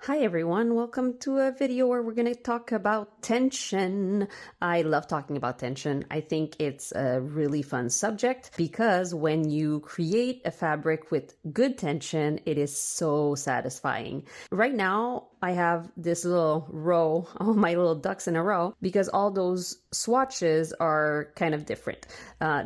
Hi everyone, welcome to a video where we're going to talk about tension. I love talking about tension. I think it's a really fun subject because when you create a fabric with good tension, it is so satisfying. Right now, I have this little row, all my little ducks in a row, because all those swatches are kind of different.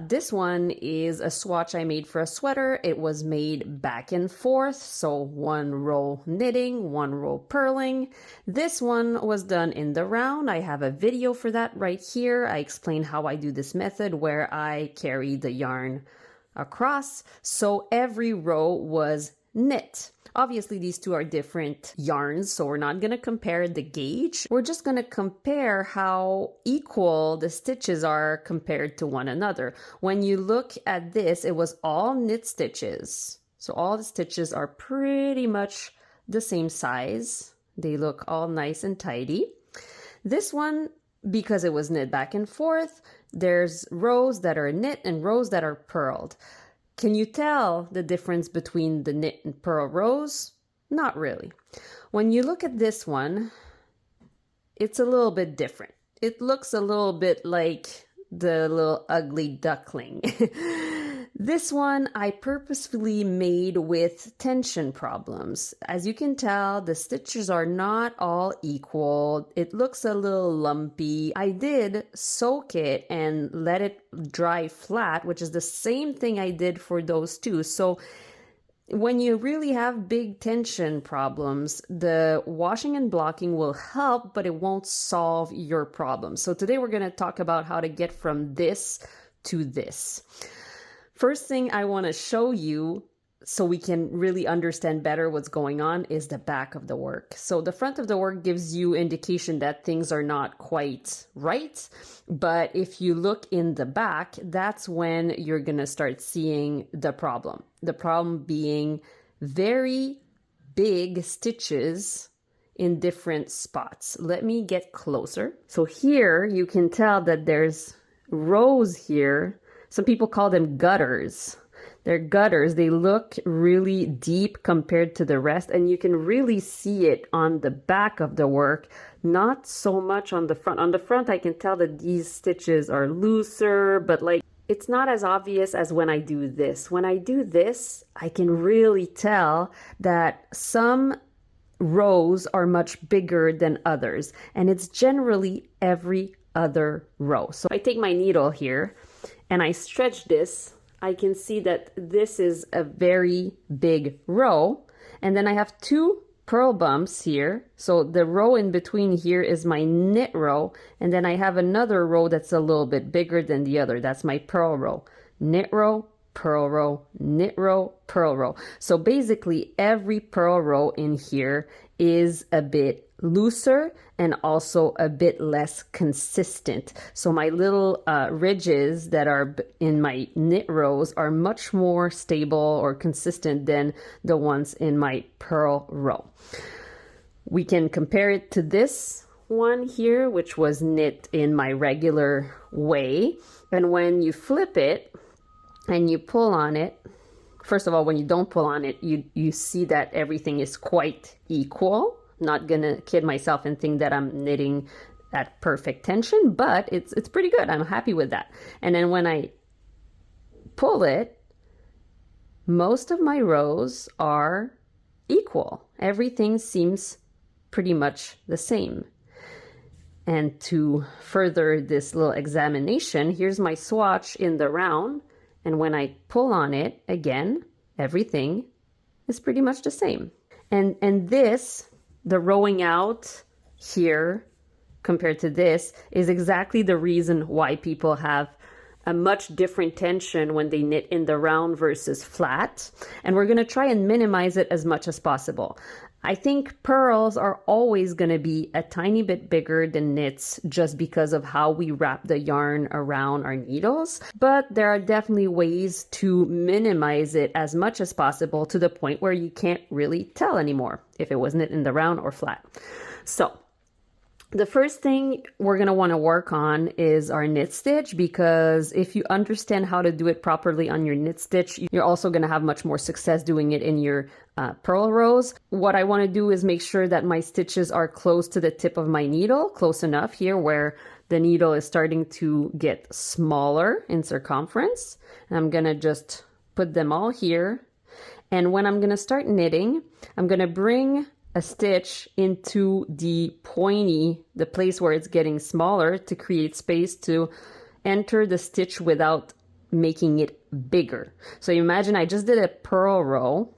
This one is a swatch I made for a sweater. It was made back and forth, so one row knitting, one row purling. This one was done in the round. I have a video for that right here. I explain how I do this method where I carry the yarn across. So every row was knit. Obviously, these two are different yarns, so we're not going to compare the gauge. We're just going to compare how equal the stitches are compared to one another. When you look at this, it was all knit stitches. So all the stitches are pretty much the same size. They look all nice and tidy. This one, because it was knit back and forth, there's rows that are knit and rows that are purled. Can you tell the difference between the knit and purl rows? Not really. When you look at this one, it's a little bit different. It looks a little bit like the little ugly duckling. This one I purposefully made with tension problems. As you can tell, the stitches are not all equal. It looks a little lumpy. I did soak it and let it dry flat, which is the same thing I did for those two. So when you really have big tension problems, the washing and blocking will help, but it won't solve your problem. So today we're going to talk about how to get from this to this. First thing I want to show you so we can really understand better what's going on is the back of the work. So the front of the work gives you indication that things are not quite right. But if you look in the back, that's when you're going to start seeing the problem. The problem being very big stitches in different spots. Let me get closer. So here you can tell that there's rows here. Some people call them gutters. They're gutters. They look really deep compared to the rest, and you can really see it on the back of the work, not so much on the front. On the front, I can tell that these stitches are looser, but like it's not as obvious as when I do this. When I do this, I can really tell that some rows are much bigger than others, and it's generally every other row. So I take my needle here and I stretch this, I can see that this is a very big row. And then I have two purl bumps here. So the row in between here is my knit row. And then I have another row that's a little bit bigger than the other. That's my purl row. Knit row, purl row, knit row, purl row. So basically every purl row in here is a bit looser and also a bit less consistent. So my little ridges that are in my knit rows are much more stable or consistent than the ones in my purl row. We can compare it to this one here, which was knit in my regular way. And when you flip it and you pull on it, first of all, when you don't pull on it, you see that everything is quite equal. Not gonna kid myself and think that I'm knitting at perfect tension, but it's pretty good. I'm happy with that. And then when I pull it, most of my rows are equal. Everything seems pretty much the same. And to further this little examination, here's my swatch in the round. And when I pull on it, again, everything is pretty much the same. And this, the rowing out here compared to this, is exactly the reason why people have a much different tension when they knit in the round versus flat. And we're going to try and minimize it as much as possible. I think purls are always going to be a tiny bit bigger than knits just because of how we wrap the yarn around our needles. But there are definitely ways to minimize it as much as possible to the point where you can't really tell anymore if it was knit in the round or flat. So The first thing we're going to want to work on is our knit stitch, because if you understand how to do it properly on your knit stitch, you're also going to have much more success doing it in your purl rows. What I want to do is make sure that my stitches are close to the tip of my needle, close enough here where the needle is starting to get smaller in circumference. And I'm going to just put them all here. And when I'm going to start knitting, I'm going to bring a stitch into the place where it's getting smaller to create space to enter the stitch without making it bigger. So imagine I just did a purl row,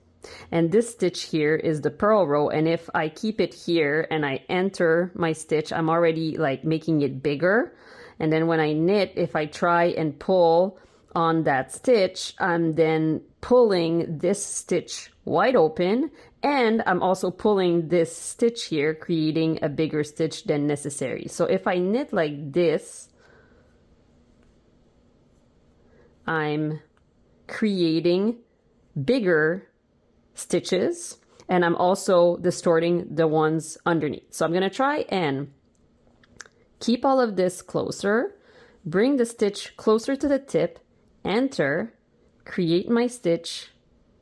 and this stitch here is the purl row, and if I keep it here and I enter my stitch, I'm already like making it bigger. And then when I knit, if I try and pull on that stitch, I'm then pulling this stitch wide open, and I'm also pulling this stitch here, creating a bigger stitch than necessary. So if I knit like this, I'm creating bigger stitches, and I'm also distorting the ones underneath. So I'm going to try and keep all of this closer, bring the stitch closer to the tip, enter, create my stitch,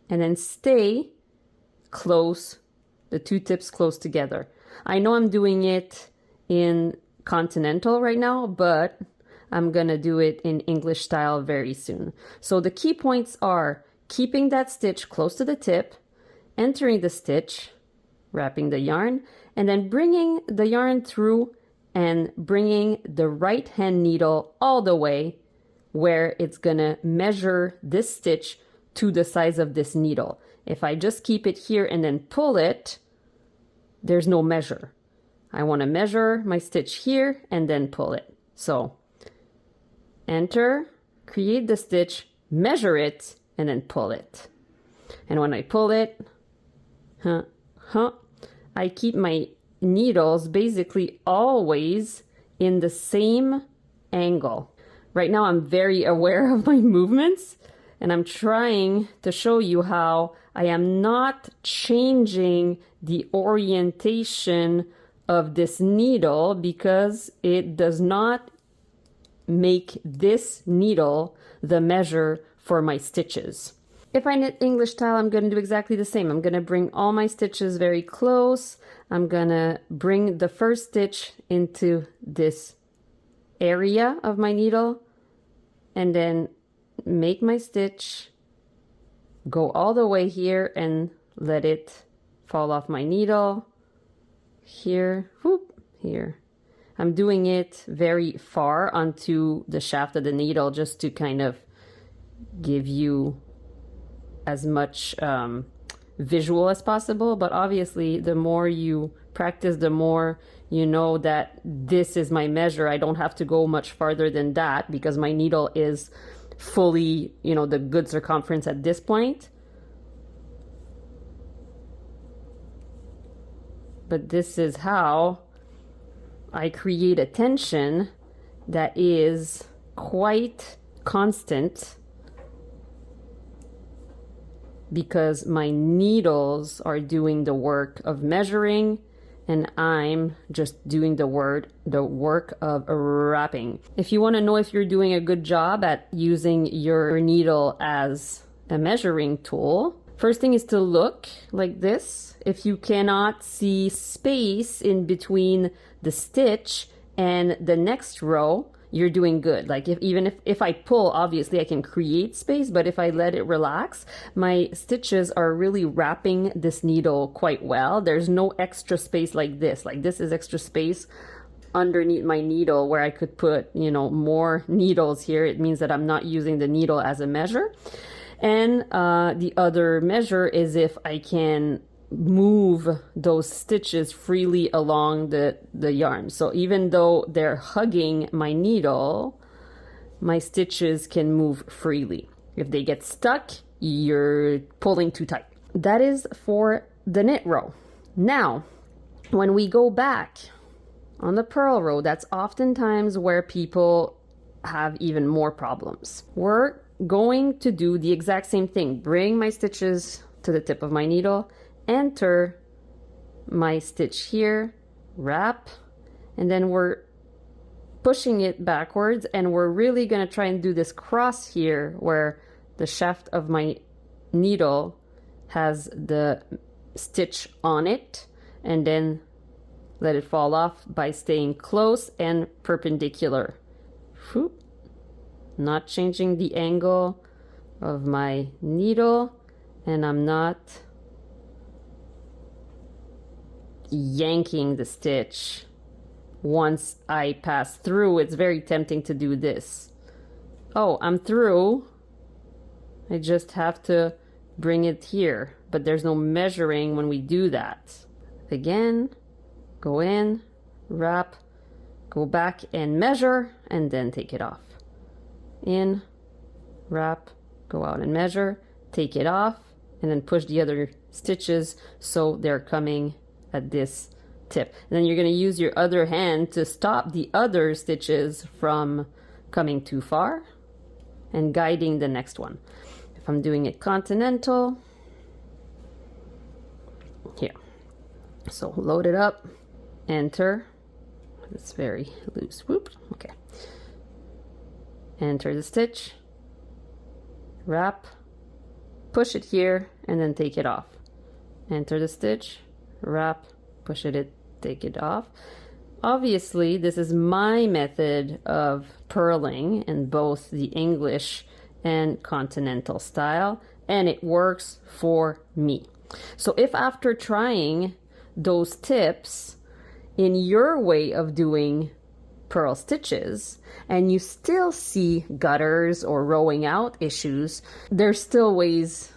and then stay close, the two tips close together. I know I'm doing it in continental right now, but I'm gonna do it in English style very soon. So the key points are keeping that stitch close to the tip, entering the stitch, wrapping the yarn, and then bringing the yarn through and bringing the right hand needle all the way where it's gonna measure this stitch to the size of this needle. If I just keep it here and then pull it, there's no measure. I want to measure my stitch here and then pull it. So enter, create the stitch, measure it, and then pull it. And when I pull it, I keep my needles basically always in the same angle. Right now I'm very aware of my movements, and I'm trying to show you how I am not changing the orientation of this needle, because it does not make this needle the measure for my stitches. If I knit English style, I'm going to do exactly the same. I'm going to bring all my stitches very close. I'm going to bring the first stitch into this area of my needle, and then make my stitch, go all the way here and let it fall off my needle. Here, whoop, here. I'm doing it very far onto the shaft of the needle just to kind of give you as much visual as possible. But obviously, the more you practice, the more you know that this is my measure. I don't have to go much farther than that because my needle is fully, the good circumference at this point. But this is how I create a tension that is quite constant, because my needles are doing the work of measuring and I'm just doing the work of wrapping. If you want to know if you're doing a good job at using your needle as a measuring tool, first thing is to look like this. If you cannot see space in between the stitch and the next row, you're doing good. Like even if I pull, obviously I can create space, but if I let it relax, my stitches are really wrapping this needle quite well. There's no extra space like this. Like this is extra space underneath my needle where I could put, more needles here. It means that I'm not using the needle as a measure. And the other measure is if I can move those stitches freely along the yarn. So even though they're hugging my needle, my stitches can move freely. If they get stuck, you're pulling too tight. That is for the knit row. Now, when we go back on the purl row, that's oftentimes where people have even more problems. We're going to do the exact same thing. Bring my stitches to the tip of my needle, enter my stitch here, wrap, and then we're pushing it backwards, and we're really going to try and do this cross here where the shaft of my needle has the stitch on it, and then let it fall off by staying close and perpendicular. Whoop. Not changing the angle of my needle, and I'm not yanking the stitch. Once I pass through, it's very tempting to do this. Oh, I'm through. I just have to bring it here, but there's no measuring when we do that. Again, go in, wrap, go back and measure, and then take it off. In, wrap, go out and measure, take it off, and then push the other stitches so they're coming at this tip. And then you're going to use your other hand to stop the other stitches from coming too far and guiding the next one. If I'm doing it continental, here. So load it up, enter. It's very loose. Whoop. Okay. Enter the stitch, wrap, push it here, and then take it off. Enter the stitch, wrap, push it, take it off. Obviously, this is my method of purling in both the English and continental style, and it works for me. So if after trying those tips in your way of doing purl stitches and you still see gutters or rowing out issues, there's still ways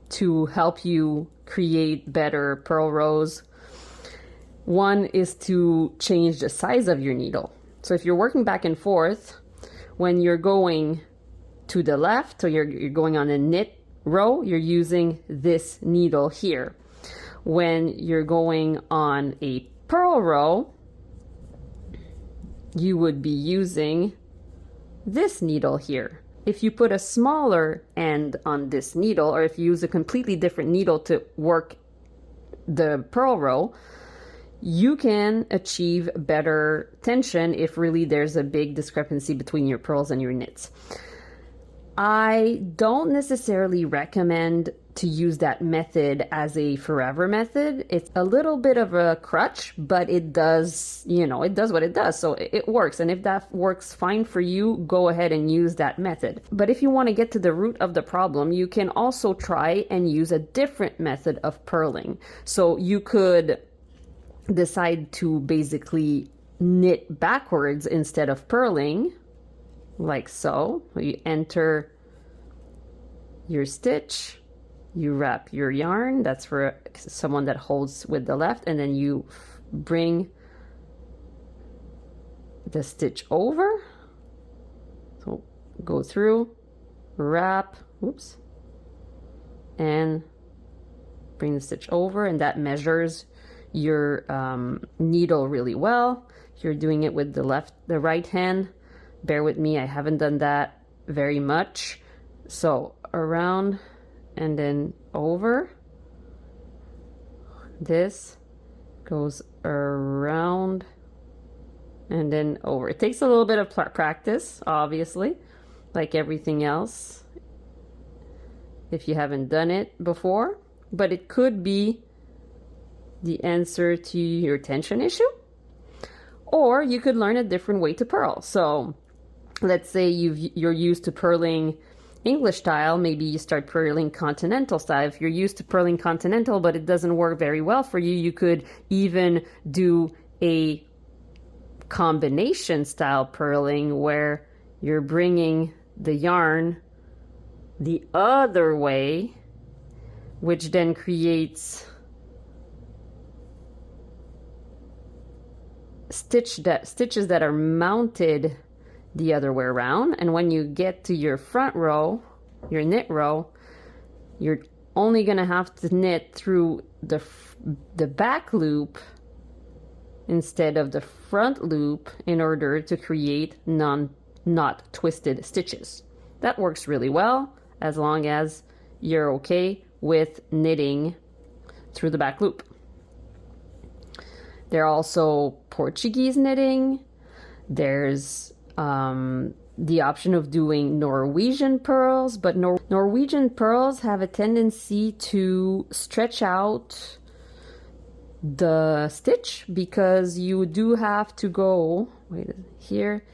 to help you create better purl rows. One is to change the size of your needle. So if you're working back and forth, when you're going to the left or you're going on a knit row, you're using this needle here. When you're going on a purl row, you would be using this needle here. If you put a smaller end on this needle, or if you use a completely different needle to work the purl row, you can achieve better tension if really there's a big discrepancy between your purls and your knits. I don't necessarily recommend to use that method as a forever method. It's a little bit of a crutch, but it does, it does what it does. So it works. And if that works fine for you, go ahead and use that method. But if you want to get to the root of the problem, you can also try and use a different method of purling. So you could decide to basically knit backwards instead of purling, like so. You enter your stitch, you wrap your yarn, that's for someone that holds with the left, and then you bring the stitch over. So go through, wrap, oops, and bring the stitch over, and that measures your needle really well. If you're doing it with the right hand, bear with me, I haven't done that very much. So around and then over. This goes around and then over. It takes a little bit of practice, obviously, like everything else, if you haven't done it before, but it could be the answer to your tension issue. Or you could learn a different way to purl. So let's say you're used to purling English style, maybe you start purling continental style. If you're used to purling continental but it doesn't work very well for you, you could even do a combination style purling where you're bringing the yarn the other way, which then creates stitches that are mounted the other way around. And when you get to your front row, your knit row, you're only going to have to knit through the back loop instead of the front loop in order to create not twisted stitches. That works really well as long as you're okay with knitting through the back loop. There are also Portuguese knitting. There's the option of doing Norwegian purls, but Norwegian purls have a tendency to stretch out the stitch because you do have to go, wait, here.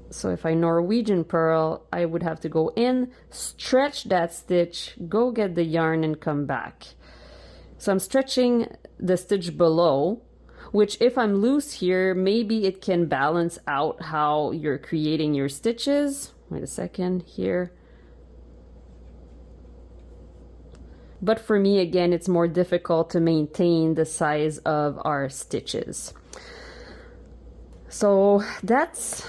So if I Norwegian purl, I would have to go in, stretch that stitch, go get the yarn and come back. So I'm stretching the stitch below, which if I'm loose here, maybe it can balance out how you're creating your stitches. Wait a second here. But for me, again, it's more difficult to maintain the size of our stitches. So that's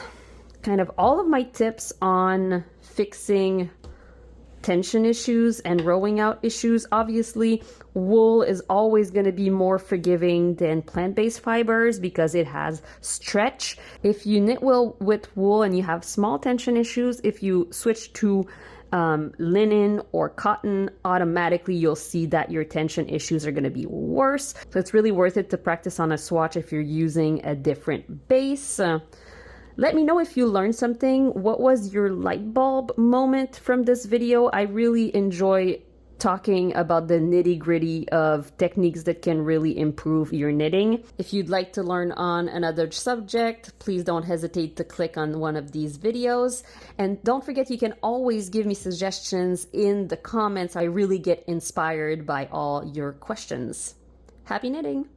kind of all of my tips on fixing tension issues and rowing out issues. Obviously, wool is always going to be more forgiving than plant-based fibers because it has stretch. If you knit well with wool and you have small tension issues, if you switch to linen or cotton, automatically you'll see that your tension issues are going to be worse. So it's really worth it to practice on a swatch if you're using a different base. Let me know if you learned something. What was your light bulb moment from this video? I really enjoy talking about the nitty-gritty of techniques that can really improve your knitting. If you'd like to learn on another subject, please don't hesitate to click on one of these videos. And don't forget, you can always give me suggestions in the comments. I really get inspired by all your questions. Happy knitting!